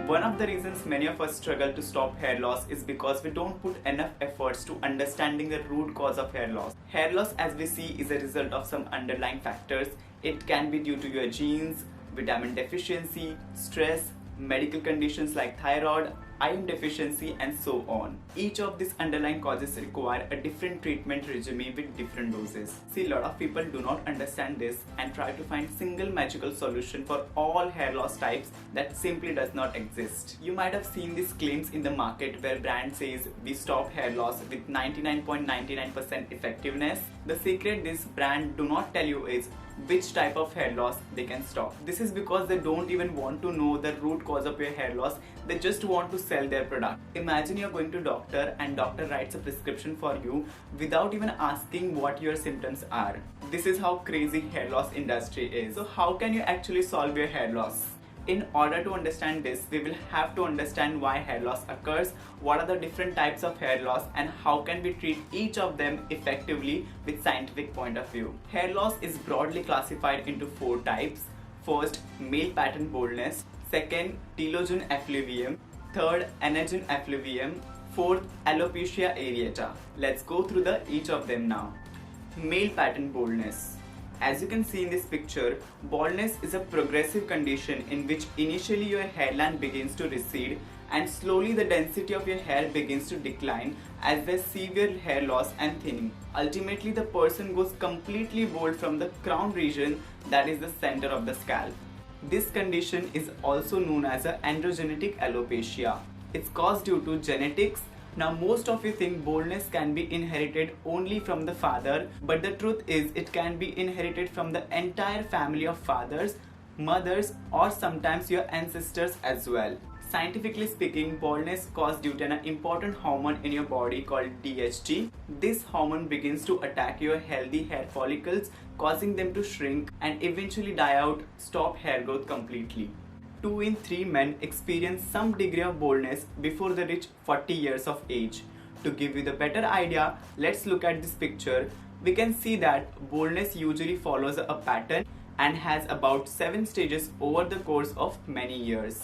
One of the reasons many of us struggle to stop hair loss is because we don't put enough efforts to understanding the root cause of hair loss. Hair loss, as we see, is a result of some underlying factors. It can be due to your genes, vitamin deficiency, stress, medical conditions like thyroid, iron deficiency, and so on. Each of these underlying causes require a different treatment regime with different doses. See, a lot of people do not understand this and try to find single magical solution for all hair loss types that simply does not exist. You might have seen these claims in the market where brand says we stop hair loss with 99.99% effectiveness. The secret this brand do not tell you is which type of hair loss they can stop. This is because they don't even want to know the root cause of your hair loss. They just want to sell their product. Imagine you're going to doctor and doctor writes a prescription for you without even asking what your symptoms are. This is how crazy hair loss industry is. So how can you actually solve your hair loss? In order to understand this, we will have to understand why hair loss occurs, what are the different types of hair loss, and how can we treat each of them effectively with scientific point of view. Hair loss is broadly classified into 4 types. First, male pattern baldness. Second, Anagen Effluvium. Third, Anagen Effluvium. Fourth, Alopecia areata. Let's go through each of them now. Male pattern baldness. As you can see in this picture, baldness is a progressive condition in which initially your hairline begins to recede and slowly the density of your hair begins to decline as there's severe hair loss and thinning. Ultimately, the person goes completely bald from the crown region, that is the center of the scalp. This condition is also known as androgenetic alopecia. It's caused due to genetics. Now, most of you think baldness can be inherited only from the father, but the truth is it can be inherited from the entire family of fathers, mothers, or sometimes your ancestors as well. Scientifically speaking, baldness caused due to an important hormone in your body called DHT. This hormone begins to attack your healthy hair follicles, causing them to shrink and eventually die out, stop hair growth completely. 2 in 3 men experience some degree of baldness before they reach 40 years of age. To give you the better idea, let's look at this picture. We can see that baldness usually follows a pattern and has about 7 stages over the course of many years.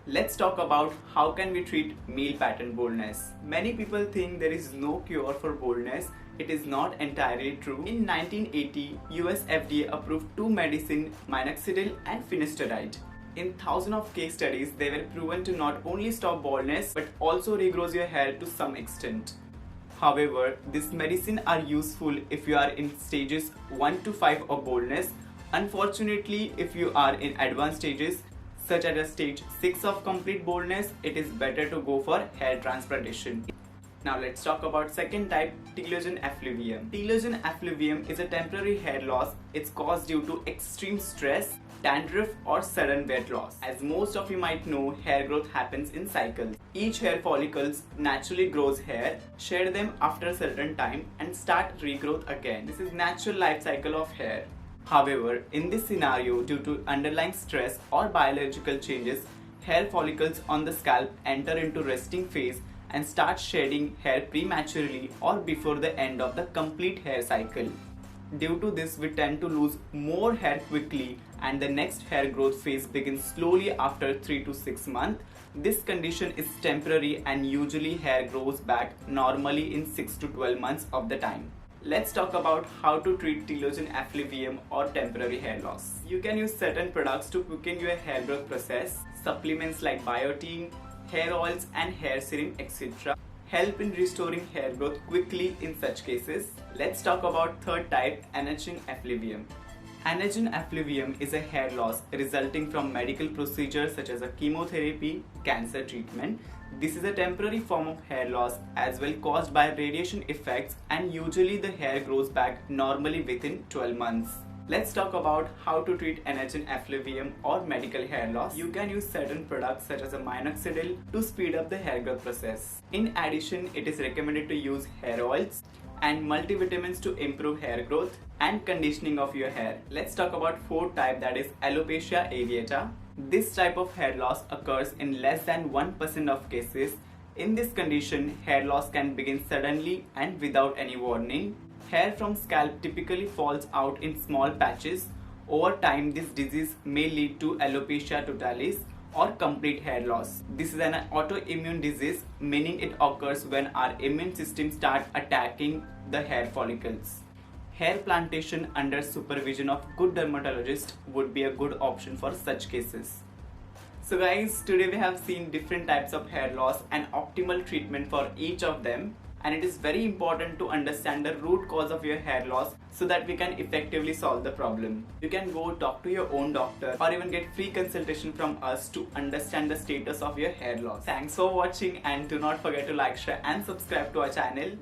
Let's talk about how can we treat male pattern baldness. Many people think there is no cure for baldness. It is not entirely true. In 1980, US FDA approved 2 medicines, minoxidil and finasteride. In thousands of case studies, they were proven to not only stop baldness but also regrows your hair to some extent. However, these medicines are useful if you are in stages 1 to 5 of baldness. Unfortunately, if you are in advanced stages, such as a stage 6 of complete baldness, it is better to go for hair transplantation. Now let's talk about second type, Anagen Effluvium. Anagen Effluvium is a temporary hair loss. It's caused due to extreme stress, dandruff, or sudden weight loss. As most of you might know, hair growth happens in cycles. Each hair follicles naturally grows hair, shed them after a certain time, and start regrowth again. This is natural life cycle of hair. However, in this scenario, due to underlying stress or biological changes, hair follicles on the scalp enter into resting phase and start shedding hair prematurely or before the end of the complete hair cycle. Due to this, we tend to lose more hair quickly and the next hair growth phase begins slowly after 3 to 6 months. This condition is temporary and usually hair grows back normally in 6 to 12 months of the time. Let's talk about how to treat Anagen Effluvium or temporary hair loss. You can use certain products to quicken your hair growth process. Supplements like biotin, hair oils and hair serum, etc. help in restoring hair growth quickly in such cases. Let's talk about third type, Anagen Effluvium. Anagen Effluvium is a hair loss resulting from medical procedures such as a chemotherapy, cancer treatment. This is a temporary form of hair loss as well caused by radiation effects, and usually the hair grows back normally within 12 months. Let's talk about how to treat Anagen Effluvium or medical hair loss. You can use certain products such as a minoxidil to speed up the hair growth process. In addition, it is recommended to use hair oils and multivitamins to improve hair growth and conditioning of your hair. Let's talk about fourth type, that is Alopecia areata. This type of hair loss occurs in less than 1% of cases. In this condition, hair loss can begin suddenly and without any warning. Hair from scalp typically falls out in small patches. Over time, this disease may lead to alopecia totalis or complete hair loss. This is an autoimmune disease, meaning it occurs when our immune system starts attacking the hair follicles. Hair plantation under supervision of good dermatologist would be a good option for such cases. So guys, today we have seen different types of hair loss and optimal treatment for each of them. And it is very important to understand the root cause of your hair loss so that we can effectively solve the problem. You can go talk to your own doctor or even get free consultation from us to understand the status of your hair loss. Thanks for watching, and do not forget to like, share and subscribe to our channel.